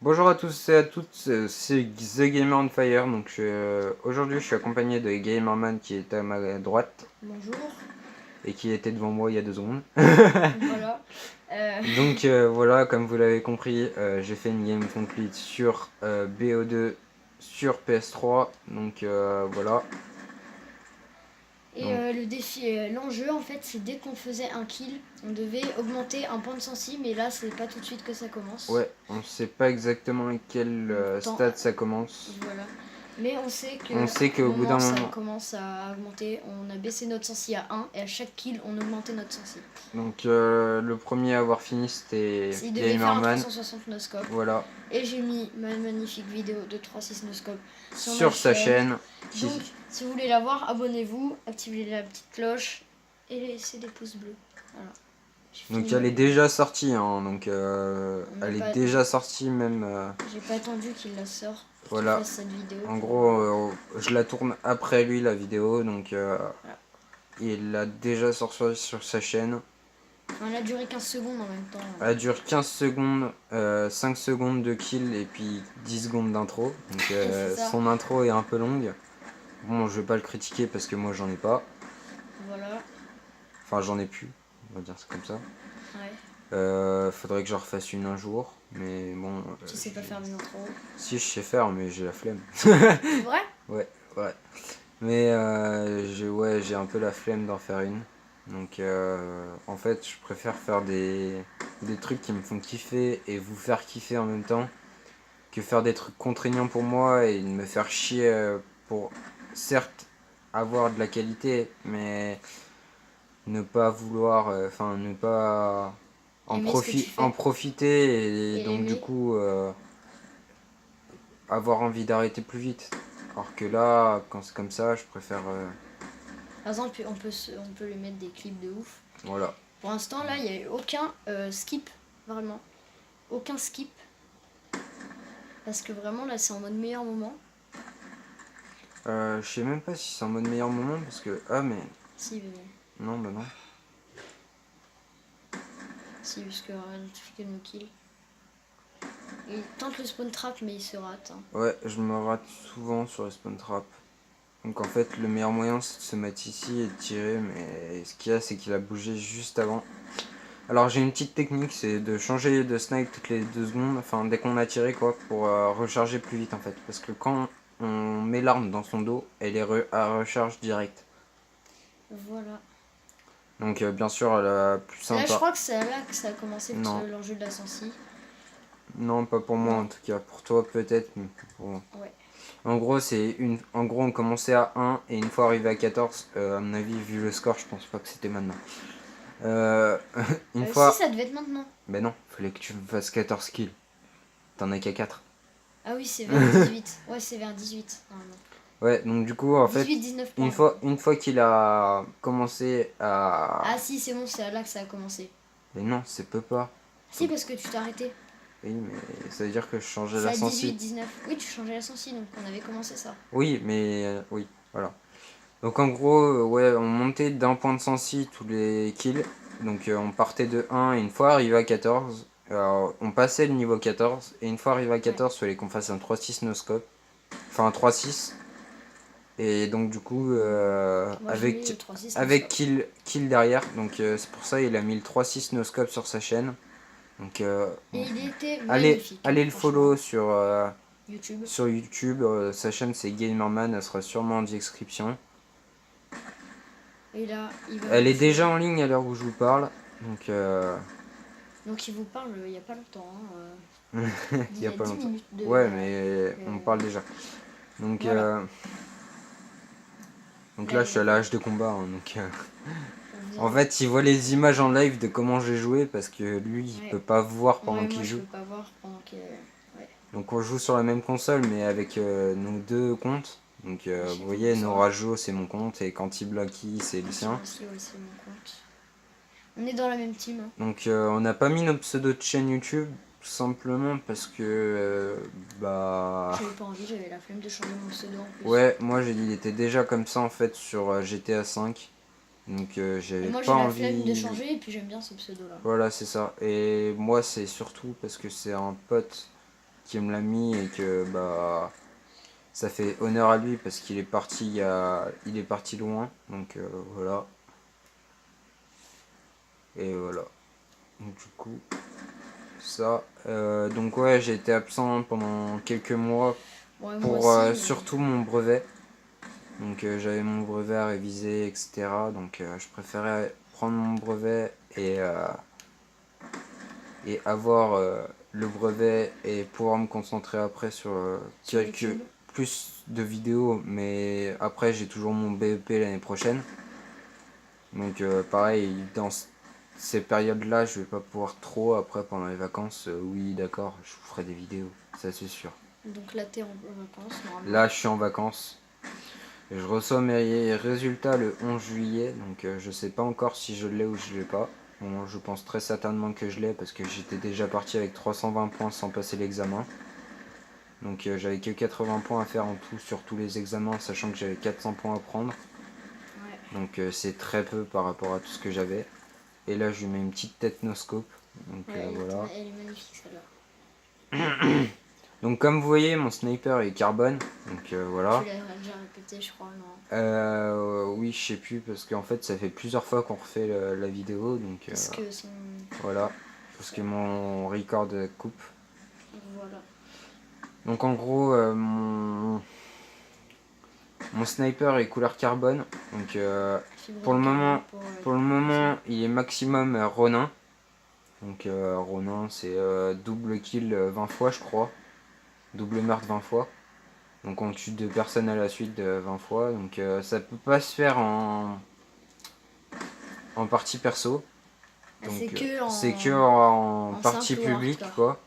Bonjour à tous et à toutes, c'est The Gamer on Fire. Donc aujourd'hui je suis accompagné de Gamerman qui est à ma droite Bonjour. et qui était devant moi il y a 2 secondes. Voilà. Donc voilà, comme vous l'avez compris, j'ai fait une game complete sur BO2 sur PS3. Donc voilà. Et Donc le défi, l'enjeu en fait, c'est dès qu'on faisait un kill, on devait augmenter un point de sensi, mais là, c'est pas tout de suite que ça commence. ouais, on sait pas exactement à quel Tant, stade ça commence. voilà. Mais on sait On que sait au qu'au bout moment d'un où ça moment. commence à augmenter, on a baissé notre sensi à 1 et à chaque kill, on augmentait notre sensi. Donc le premier à avoir fini c'était Il devait faire un Gamerman. 360 no scope. Voilà. Et j'ai mis ma magnifique vidéo de 3.6 no scope sur ma Sur sa chaîne. Donc, si vous voulez la voir, abonnez-vous, activez la petite cloche et laissez des pouces bleus. Voilà. Donc elle est déjà sortie, hein, donc elle est Pas... déjà sortie même. J'ai pas attendu qu'il la sorte pour qu'il Voilà. fasse cette vidéo. En gros, je la tourne après lui la vidéo, donc Voilà. il l'a déjà sorti sur sa chaîne. Elle a duré 15 secondes en même temps. Elle dure 15 secondes, 5 secondes de kill et puis 10 secondes d'intro. Donc son intro est un peu longue. Bon, je vais pas le critiquer parce que moi j'en ai pas. Voilà. Enfin, j'en ai plus, on va dire c'est comme ça. Ouais. Faudrait que je refasse une un jour, mais bon. Tu sais pas faire des intros. Si, je sais faire, mais j'ai la flemme. C'est vrai? Ouais, ouais. Mais j'ai un peu la flemme d'en faire une. Donc en fait, je préfère faire des trucs qui me font kiffer et vous faire kiffer en même temps que faire des trucs contraignants pour moi et me faire chier pour certes avoir de la qualité, mais ne pas vouloir, enfin ne pas en profiter et donc du coup avoir envie d'arrêter plus vite. Alors que là, quand c'est comme ça, je préfère. Par exemple, on peut lui mettre des clips de ouf. Voilà. Pour l'instant, là, il n'y a eu aucun skip, vraiment. Aucun skip. Parce que vraiment, là, c'est en mode meilleur moment. Je sais même pas si c'est en mode meilleur moment parce que. Ah, mais. Si, mais bon. Non, bah non. Si, puisque tu fais que nos kills. Il tente le spawn trap, mais il se rate. Hein. Ouais, je me rate souvent sur les spawn traps. Donc en fait, le meilleur moyen c'est de se mettre ici et de tirer, mais ce qu'il y a, c'est qu'il a bougé juste avant. Alors j'ai une petite technique, c'est de changer de snipe toutes les 2 secondes, enfin dès qu'on a tiré quoi, pour recharger plus vite en fait. Parce que quand on met l'arme dans son dos, elle est à recharge direct. Voilà. Donc bien sûr, la plus sympa. Là, je crois que c'est là que ça a commencé l'enjeu de la sensi. Non, pas pour moi en tout cas. Pour toi peut-être, mais pas pour moi. Ouais. En gros, en gros, on commençait à 1 et une fois arrivé à 14, à mon avis, vu le score, je pense pas que c'était maintenant. Une fois. Si, ça devait être maintenant. Ben non, fallait que tu fasses 14 kills. T'en as qu'à 4. Ah oui, c'est vers 18. Ouais, c'est vers 18. Normalement. Ouais, donc du coup, en 18, fait, 19 points. une fois qu'il a commencé à. Ah si, c'est bon, c'est là que ça a commencé. Mais non, c'est peu pas. Si, parce que tu t'es arrêté. Oui, mais ça veut dire que je changeais C'est la à 18, sensi. 19. Oui, tu changeais la sensi, donc on avait commencé ça. Oui, mais oui, voilà. Donc en gros, ouais, on montait d'un point de sensi tous les kills. Donc on partait de 1 et une fois arrivé à 14, on passait le niveau 14. Et une fois arrivé à 14, il fallait qu'on fasse un 3-6 no scope. Enfin un 3-6. Et donc du coup, Moi, avec kill derrière. Donc c'est pour ça il a mis le 3-6 no scope sur sa chaîne. Donc et il était magnifique. allez le follow sur YouTube. Sur YouTube, sa chaîne c'est Gamerman, elle sera sûrement en description. Et là, Elle est déjà en ligne à l'heure où je vous parle. Donc il vous parle il n'y a pas longtemps. Hein, il y a pas 10 longtemps. minutes de... Ouais, mais on parle déjà. Donc, voilà. donc là, je suis à l'âge de combat. Hein, donc, en fait, il voit les images en live de comment j'ai joué parce que lui, il peut pas voir pendant qu'il joue. Je peux pas voir pendant qu'il... Ouais. Donc on joue sur la même console, mais avec nos 2 comptes. Donc vous voyez, Norajo c'est mon compte et Canty Blacky c'est le sien. C'est mon compte. On est dans la même team. Hein. Donc on n'a pas mis nos pseudos de chaîne YouTube tout simplement parce que j'avais pas envie, j'avais la flemme de changer mon pseudo en plus. Ouais, moi il était déjà comme ça en fait sur GTA 5. Donc j'avais pas envie. Moi j'ai la flemme de changer et puis j'aime bien ce pseudo là. Voilà, c'est ça. Et moi c'est surtout parce que c'est un pote qui me l'a mis et que bah ça fait honneur à lui parce qu'il est parti il est parti loin, donc voilà. Et voilà. Donc du coup ça donc ouais, j'ai été absent pendant quelques mois Ouais, moi pour aussi, mais... surtout mon brevet. Donc j'avais mon brevet à réviser, etc. Donc je préférais prendre mon brevet et avoir le brevet et pouvoir me concentrer après sur Sur quelques YouTube. plus de vidéos. Mais après j'ai toujours mon BEP l'année prochaine. Donc pareil, dans ces périodes-là, je vais pas pouvoir trop. Après pendant les vacances, oui d'accord, je vous ferai des vidéos, ça c'est sûr. Donc là, t'es en vacances, normalement. Là je suis en vacances. Je reçois mes résultats le 11 juillet, donc je sais pas encore si je l'ai ou je l'ai pas. Bon, je pense très certainement que je l'ai parce que j'étais déjà parti avec 320 points sans passer l'examen. Donc j'avais que 80 points à faire en tout sur tous les examens, sachant que j'avais 400 points à prendre. Ouais. Donc c'est très peu par rapport à tout ce que j'avais. Et là je lui mets une petite technoscope. Donc Ouais, voilà. elle est magnifique celle-là. Donc comme vous voyez, mon sniper est carbone. Donc voilà. Tu l'as déjà répété, je crois, non? Oui, je sais plus parce qu'en fait ça fait plusieurs fois qu'on refait la vidéo, donc Parce que son... voilà, parce que mon record coupe. Voilà. Donc en gros, mon sniper est couleur carbone, donc Fibre pour le de carbone moment, pour le moment, il est maximum Ronin. Donc Ronin, c'est double kill 20 fois, je crois, double meurtre 20 fois. Donc on tue 2 personnes à la suite de 20 fois, donc ça peut pas se faire en partie perso. Donc c'est que en partie simple ou publique hardcore. quoi.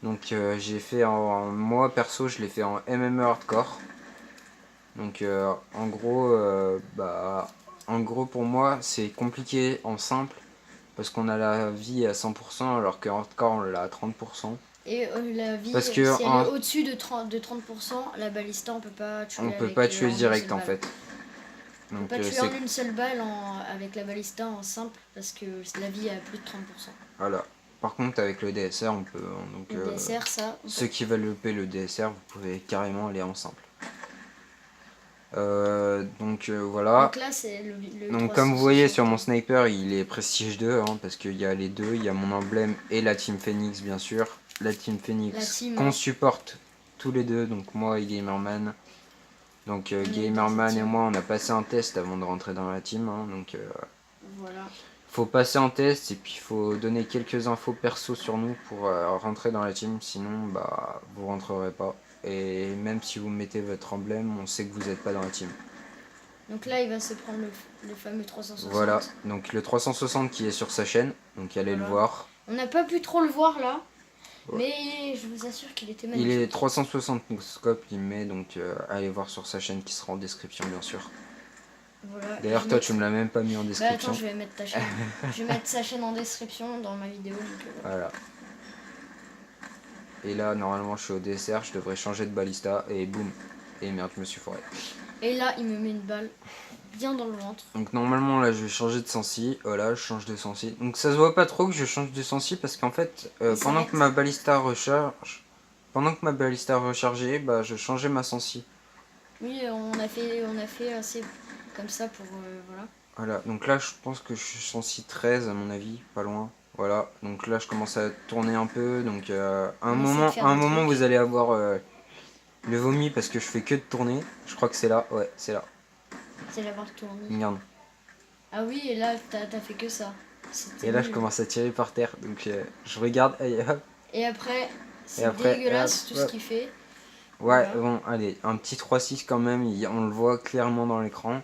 Donc j'ai fait moi perso je l'ai fait en MME hardcore. Donc en gros pour moi c'est compliqué en simple parce qu'on a la vie à 100% alors qu'en hardcore on l'a à 30%. Et la vie, Parce que si elle est au-dessus de 30%, la balista on peut pas tuer on peut avec pas tuer en une direct seule en balle. fait. On Donc peut pas tuer en une seule balle avec la balista en simple parce que la vie est à plus de 30%. Voilà. Par contre avec le DSR on peut donc Le DSR ça. ceux qui veulent louper le DSR vous pouvez carrément aller en simple. Donc voilà. Donc là c'est le Donc comme vous voyez 360. sur mon sniper il est prestige 2 hein, parce qu'il y a les deux, il y a mon emblème et la team Phoenix bien sûr. La team Phoenix qu'on supporte tous les deux, donc moi et Gamerman. Donc Gamerman et moi on a passé un test avant de rentrer dans la team hein, donc voilà. faut passer un test et puis il faut donner quelques infos perso sur nous pour rentrer dans la team, sinon bah vous rentrerez pas. Et même si vous mettez votre emblème, on sait que vous n'êtes pas dans la team. Donc là il va se prendre le fameux 360. Voilà, donc le 360 qui est sur sa chaîne, donc allez le voir. On n'a pas pu trop le voir là, mais je vous assure qu'il était magnifique. Il est 360 scope, il met, donc allez voir sur sa chaîne qui sera en description bien sûr. Voilà, d'ailleurs toi tu me l'as même pas mis en description. Bah attends, je vais mettre ta chaîne. Je vais mettre sa chaîne en description dans ma vidéo. Donc, voilà. Et là normalement je suis au DSR, je devrais changer de balista et boum. Et merde, je me suis foiré. Et là il me met une balle bien dans le ventre. Donc normalement là je vais changer de sensi, voilà je change de sensi. Donc ça se voit pas trop que je change de sensi parce qu'en fait pendant que ma balista recharge, rechargeait, bah je changeais ma sensi. Oui on a fait assez comme ça pour voilà. Voilà, donc là je pense que je suis sensi 13 à mon avis, pas loin. Voilà, donc là je commence à tourner un peu, donc à un moment vous allez avoir le vomi parce que je fais que de tourner. Je crois que c'est là, ouais c'est là. C'est l'avoir tourné. Merde. Ah oui, et là t'as fait que ça. Et là je commence à tirer par terre, donc je regarde, et après c'est dégueulasse tout ce qu'il fait. Ouais, voilà. Bon allez, un petit 3-6 quand même, on le voit clairement dans l'écran.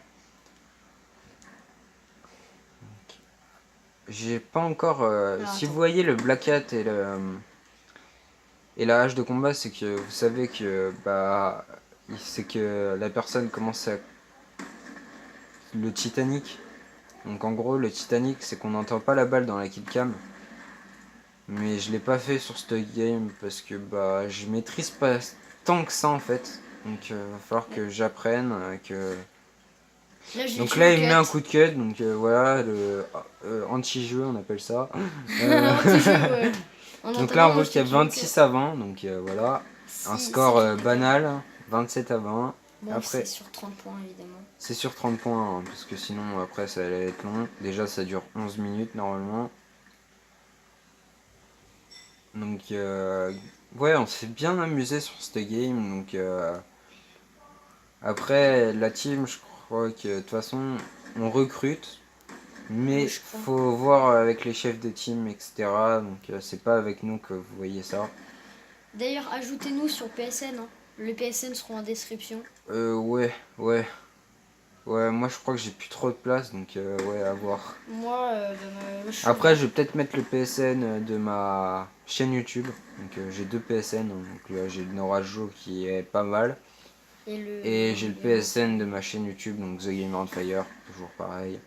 J'ai pas encore... si vous voyez le Black Hat et la hache de combat, c'est que vous savez que bah c'est que la personne commence à... Le Titanic. Donc en gros le Titanic c'est qu'on n'entend pas la balle dans la killcam. Mais je l'ai pas fait sur ce game parce que bah je maîtrise pas tant que ça en fait. Donc va falloir que j'apprenne, que... Là, donc là il met un coup de cut, donc voilà, le anti-jeu on appelle ça. Anti-jeu, ouais. En Donc attendant, là, on moi, voit je qu'il y a te dis que 26 à 20, donc voilà. Un si score c'est banal, 27 à 20. bon, Après, c'est sur 30 points évidemment. c'est sur 30 points, hein, parce que sinon, après, ça allait être long. Déjà, ça dure 11 minutes normalement. Donc, ouais, on s'est bien amusé sur cette game. Donc, après, la team, je crois que de toute façon, on recrute. Oui, Mais je crois. faut voir avec les chefs de team, etc. Donc, c'est pas avec nous que vous voyez ça. D'ailleurs, ajoutez-nous sur PSN. Hein. Les PSN seront en description. Ouais, ouais. Ouais, moi je crois que j'ai plus trop de place, donc ouais, à voir. Moi, je suis Après, je vais peut-être mettre le PSN de ma chaîne YouTube. Donc j'ai deux PSN, hein. Donc là j'ai le Norajo qui est pas mal. et le Et j'ai le Gamer PSN de ma chaîne YouTube, donc The Gamer on Fire, toujours pareil.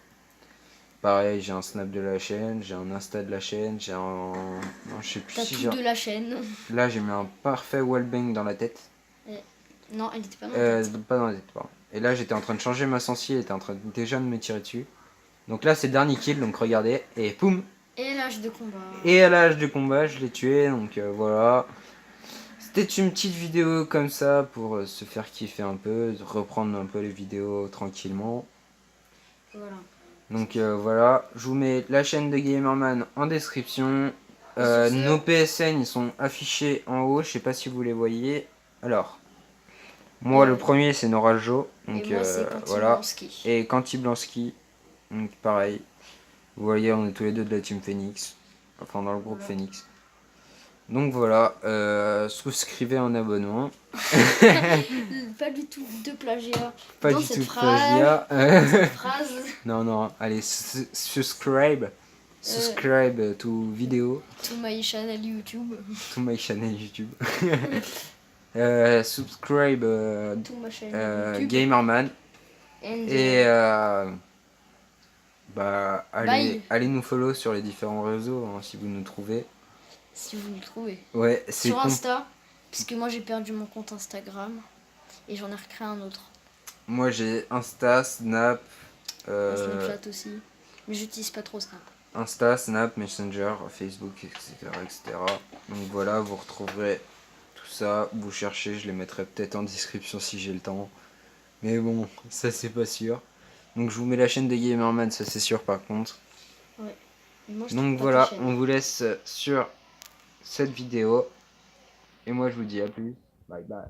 Pareil, j'ai un Snap de la chaîne, j'ai un Insta de la chaîne, j'ai un... Non, je sais plus T'as si tout j'ai... de la chaîne. Là j'ai mis un parfait wallbang dans la tête. Non, elle était pas dans la tête. Pas dans la tête, pardon. Et là j'étais en train de changer ma sensi, elle était en train déjà de me tirer dessus. Donc là c'est le dernier kill, donc regardez, et poum. Et l'âge de combat. Et à l'âge de combat je l'ai tué, donc voilà. C'était une petite vidéo comme ça pour se faire kiffer un peu, reprendre un peu les vidéos tranquillement. Voilà. Donc voilà, je vous mets la chaîne de Gamerman en description. Et sur ce, Nos PSN ils sont affichés en haut, je sais pas si vous les voyez. Alors, moi le et, premier c'est Norajo, et donc moi, c'est quand il voilà. en ski. Et Kanti Blansky, donc pareil. Vous voyez, on est tous les deux de la team Phoenix, enfin dans le groupe Voilà. Phoenix. Donc voilà, souscrivez en abonnement. Pas du tout de plagiat. Pas dans du cette tout de phrase, plagiat. cette phrase. Non, non, allez, subscribe. Subscribe to vidéo, To my channel YouTube. to my channel YouTube. Subscribe To ma chaîne YouTube. Gamerman. And, Et bah, Bye. allez nous follow sur les différents réseaux hein, si vous nous trouvez. si vous le trouvez. Ouais, c'est Sur Insta, puisque moi j'ai perdu mon compte Instagram et j'en ai recréé un autre. Moi j'ai Insta, Snap, Snapchat aussi. Mais j'utilise pas trop Snap. Insta, Snap, Messenger, Facebook, etc., etc. Donc voilà, vous retrouverez tout ça. Vous cherchez, je les mettrai peut-être en description si j'ai le temps. Mais bon, ça c'est pas sûr. Donc je vous mets la chaîne de Gamerman, ça c'est sûr par contre. Ouais. Et moi, je Donc trouve pas voilà, ta chaîne. on vous laisse sur cette vidéo. Et moi je vous dis à plus. Bye bye.